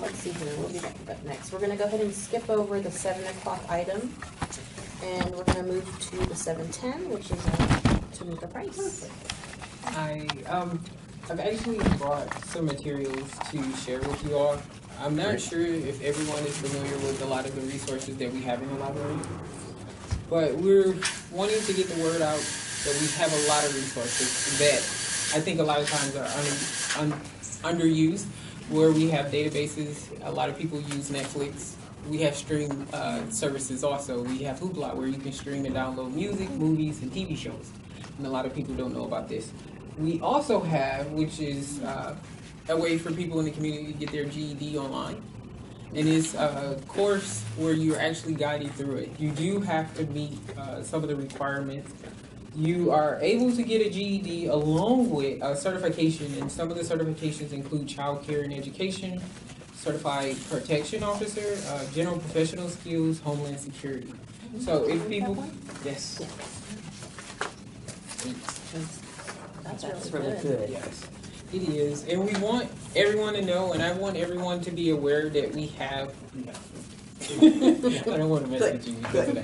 let's see here, we'll be back up next. We're gonna go ahead and skip over the 7 o'clock item, and we're gonna move to the 7:10, which is Tamika Price. I've actually brought some materials to share with you all. I'm not sure if everyone is familiar with a lot of the resources that we have in the library, but we're wanting to get the word out that we have a lot of resources that I think a lot of times are underused, where we have databases. A lot of people use Netflix. We have stream services also. We have Hoopla, where you can stream and download music, movies, and TV shows. And a lot of people don't know about this. We also have, which is a way for people in the community to get their GED online. And it's a course where you're actually guided through it. You do have to meet some of the requirements. You are able to get a GED along with a certification, and some of the certifications include child care and education, certified protection officer, general professional skills, homeland security. So if people, yes. That's really good. Yes, it is. And we want everyone to know, and I want everyone to be aware that we have, I don't want to mess with you today.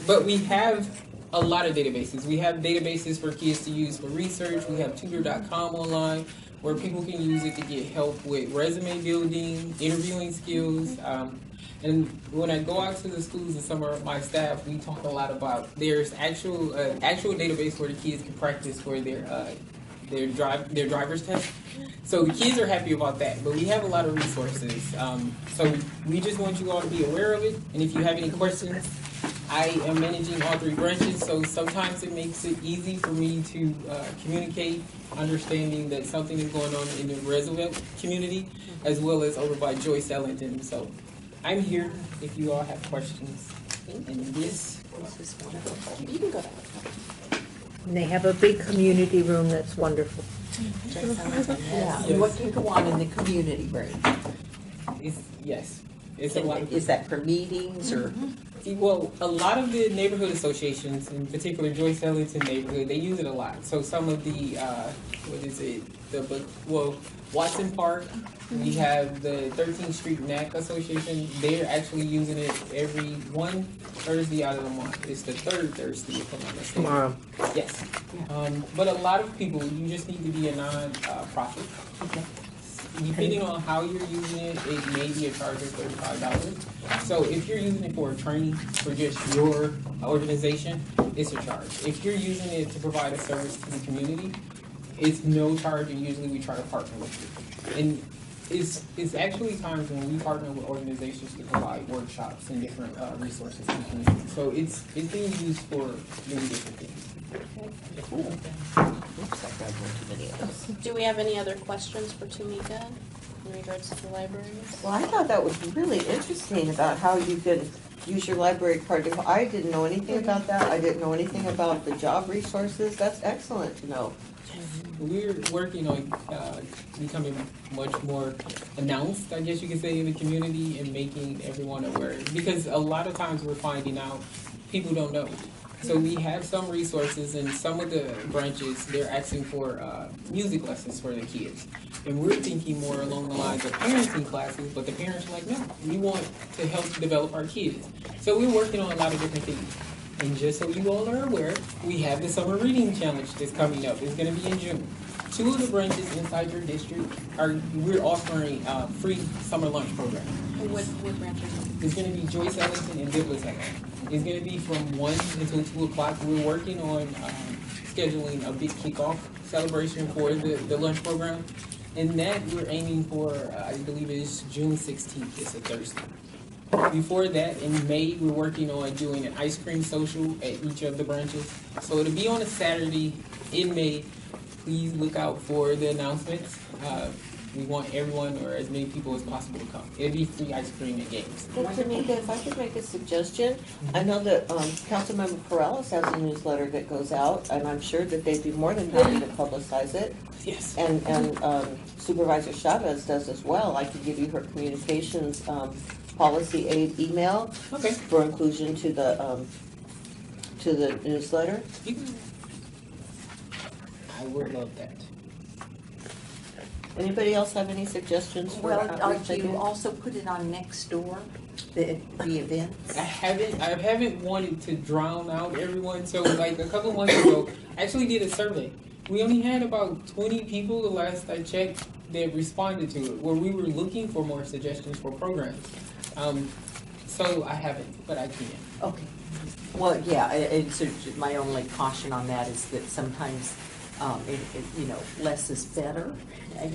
But we have a lot of databases. We have databases for kids to use for research. We have tutor.com online, where people can use it to get help with resume building, interviewing skills. And when I go out to the schools and some of my staff, we talk a lot about there's actual database where the kids can practice for their driver's test. So the kids are happy about that, but we have a lot of resources. So we just want you all to be aware of it. And if you have any questions, I am managing all 3 branches, so sometimes it makes it easy for me to communicate, understanding that something is going on in the Roosevelt community, as well as over by Joyce Ellington. So I'm here if you all have questions. And this is wonderful. You can go back. And they have a big community room that's wonderful. Yeah. And what can go on in the community room? It's a lot. Is that for meetings or? Well, a lot of the neighborhood associations, in particular Joyce Ellington neighborhood, they use it a lot. So some of the, Watson Park, we have the 13th Street NAC Association. They're actually using it every one Thursday out of the month. It's the 3rd Thursday, if I'm not mistaken. Tomorrow. Yes. But a lot of people, you just need to be a non-profit. Okay. Depending on how you're using it, it may be a charge of $35. So if you're using it for a training for just your organization, it's a charge. If you're using it to provide a service to the community, it's no charge, and usually we try to partner with you. And it's actually times when we partner with organizations to provide workshops and different resources to the community. So it's being used for many different things. Do we have any other questions for Tamika in regards to the libraries? Well, I thought that was really interesting about how you could use your library card. I didn't know anything about that. I didn't know anything about the job resources. That's excellent to know. We're working on becoming much more announced, I guess you could say, in the community, and making everyone aware. Because a lot of times we're finding out people don't know. So we have some resources, and some of the branches, they're asking for music lessons for the kids. And we're thinking more along the lines of parenting classes, but the parents are like, no, we want to help develop our kids. So we're working on a lot of different things. And just so you all are aware, we have the Summer Reading Challenge that's coming up. It's going to be in June. 2 of the branches inside your district we're offering free summer lunch program. What branches? It's going to be Joyce Ellington and Douglas Ellington. It's going to be from 1 until 2 o'clock. We're working on scheduling a big kickoff celebration for the lunch program. And that we're aiming for, I believe it is June 16th. It's a Thursday. Before that, in May, we're working on doing an ice cream social at each of the branches. So it'll be on a Saturday in May. Please look out for the announcements. We want everyone, or as many people as possible, to come. It'll be free ice cream and games. Well, Tamika, if I could make a suggestion, I know that Councilmember Perales has a newsletter that goes out, and I'm sure that they'd be more than happy to publicize it. Yes. And Supervisor Chavez does as well. I could give you her communications policy aid email for inclusion to the newsletter. I would love that. Anybody else have any suggestions for Well, outreach do you ideas? also put it on next door, the events? I haven't wanted to drown out everyone. So like a couple months ago, I actually did a survey. We only had about 20 people the last I checked that responded to it, where we were looking for more suggestions for programs. So I haven't, but I can. Okay. Well, yeah, it's my only caution on that is that sometimes, you know, less is better.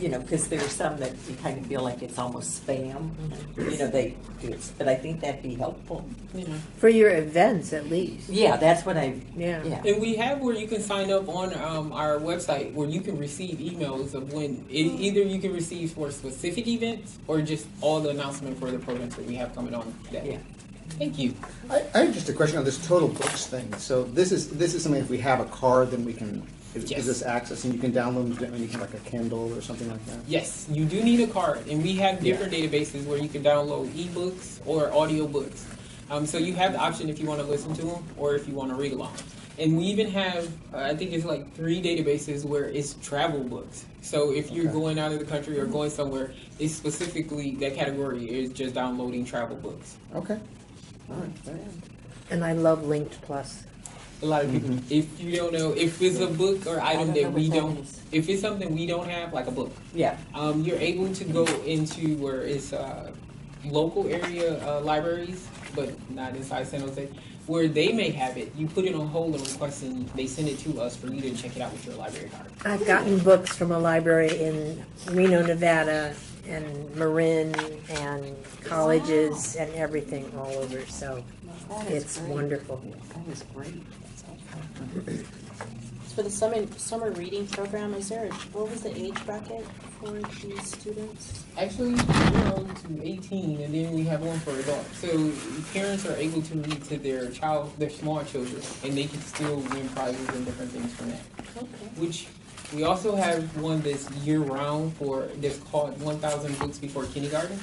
You know, because there's some that you kind of feel like it's almost spam. You know, they do it, but I think that'd be helpful. Yeah. For your events, at least. Yeah, that's what I. Yeah. Yeah. And we have where you can sign up on our website where you can receive emails of when either you can receive for specific events or just all the announcement for the programs that we have coming on that. Yeah. Thank you. I have just a question on this total books thing. So this is something, if we have a card, then we can, Yes. is this access, and you can download them, and you can like a Kindle or something like that? Yes, you do need a card, and we have different databases where you can download ebooks or audiobooks. So you have the option if you want to listen to them or if you want to read along. And we even have, I think it's like 3 databases where it's travel books. So if you're Okay. going out of the country or going somewhere, it's specifically, that category is just downloading travel books. Okay. All right, very And I love Linked Plus. A lot of people, if you don't know, if it's a book or item don't that know we what that don't, is. if it's something we don't have, like a book, Yeah. you're able to go into where it's local area libraries, but not inside San Jose, where they may have it. You put it on hold and request, and they send it to us for you to check it out with your library card. I've gotten books from a library in Reno, Nevada, and Marin, and colleges, and everything all over, so That is it's great. wonderful. That is great. For the summer reading program, what was the age bracket for these students? Actually, we're on to 18, and then we have one for adults. So parents are able to read to their small children, and they can still win prizes and different things from that. Okay. Which we also have one that's year-round that's called 1,000 Books Before Kindergarten.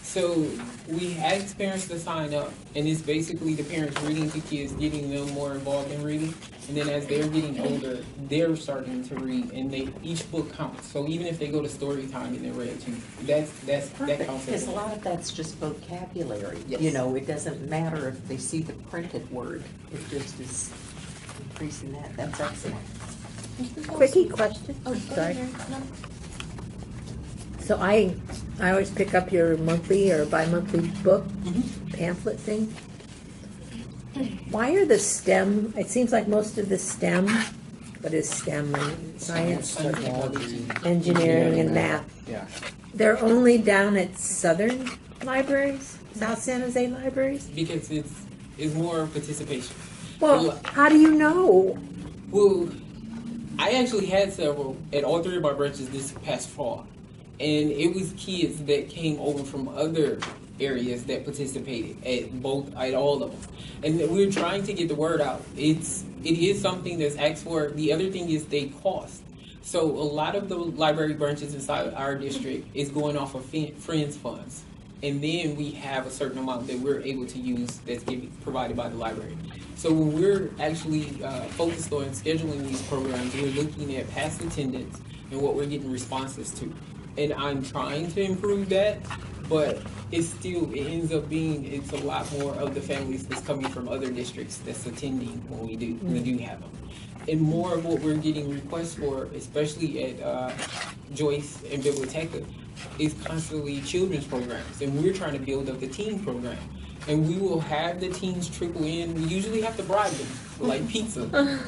So we ask parents to sign up, and it's basically the parents reading to kids, getting them more involved in reading. And then as they're getting older, they're starting to read, and each book counts. So even if they go to story time and they're read to, that Perfect, counts because as a lot of that's just vocabulary. Yes. You know, it doesn't matter if they see the printed word. It just is increasing that. That's excellent. Quickie question. Oh, Sorry. No. So I always pick up your monthly or bi-monthly book Mhm. pamphlet thing. Why are the STEM, it seems like most of the STEM, what is STEM? Science, Technology. engineering, and math. Yeah. They're only down at Southern libraries, South San Jose libraries? because it's more participation. Well, how do you know? Well, I actually had several at all 3 of my branches this past fall, and it was kids that came over from other areas that participated at all of them, and we're trying to get the word out. It is something that's asked for. The other thing is they cost. So a lot of the library branches inside our district is going off of Friends funds, and then we have a certain amount that we're able to use that's provided by the library. So when we're actually focused on scheduling these programs, we're looking at past attendance and what we're getting responses to. And I'm trying to improve that, but it ends up being, it's a lot more of the families that's coming from other districts that's attending when we do have them. And more of what we're getting requests for, especially at Joyce and Biblioteca, is constantly children's programs. And we're trying to build up the teen program. And we will have the teens trickle in. We usually have to bribe them with like pizza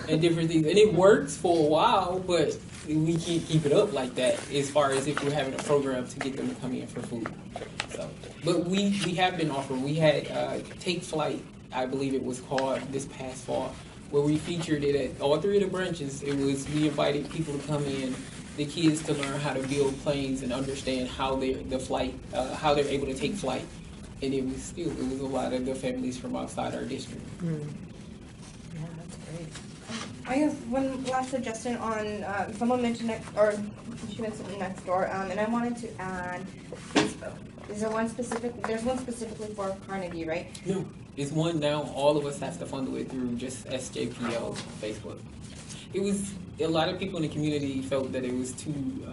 and different things. And it works for a while, but we can't keep it up like that as far as if we're having a program to get them to come in for food. So, but we have been offering. We had Take Flight, I believe it was called, this past fall, where we featured it at all 3 of the branches. We invited people to come in, the kids to learn how to build planes and understand how they're able to take flight. And it was a lot of the families from outside our district. Yeah, that's great. I have one last suggestion on, someone mentioned she mentioned Nextdoor, and I wanted to add Facebook. There's one specifically for Carnegie, right? No, it's one now. All of us have to funnel it through just SJPL Facebook. It was a lot of people in the community felt that it was too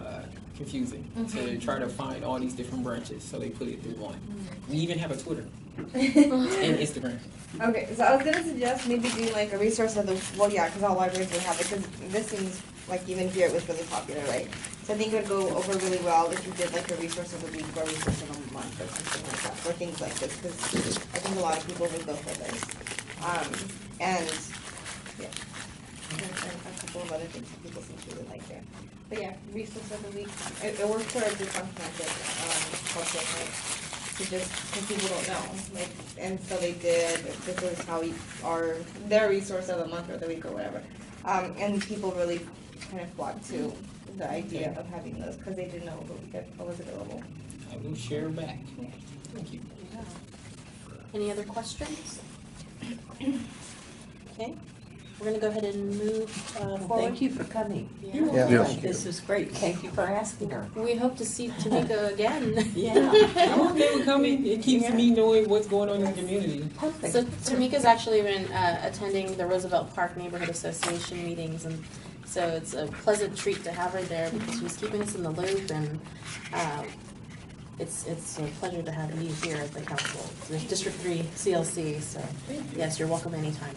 confusing to try to find all these different branches, so they put it through one. We even have a Twitter and Instagram. Okay, so I was gonna suggest maybe doing like a resource of the, well, yeah, because all libraries would have it, because this seems like even here it was really popular, right? So I think it would go over really well if you did like a resource of the week or a resource of a month or something like that, for things like this, because I think a lot of people would go for this. And, yeah. And a couple of other things that people seem to really like there. But yeah, resource of the week, it works for a group on campus, cultural night. To just, because people don't know, like, and so they did, this is how we are, their resource of the month or the week or whatever. And people really kind of flocked to the idea of having those, because they didn't know what was available. I will share back. Thank you. Any other questions? Okay, we're gonna go ahead and move forward. Thank you for coming. Yeah. Yeah. Yes. This is great. Thank you for asking her. We hope to see Tamika again. Yeah. I'm okay with coming. It keeps me knowing what's going on in the community. Perfect. So Tamika's actually been attending the Roosevelt Park Neighborhood Association meetings, and so it's a pleasant treat to have her there because she's keeping us in the loop, and it's a pleasure to have you here at the council, the District 3 CLC. So yes, you're welcome anytime.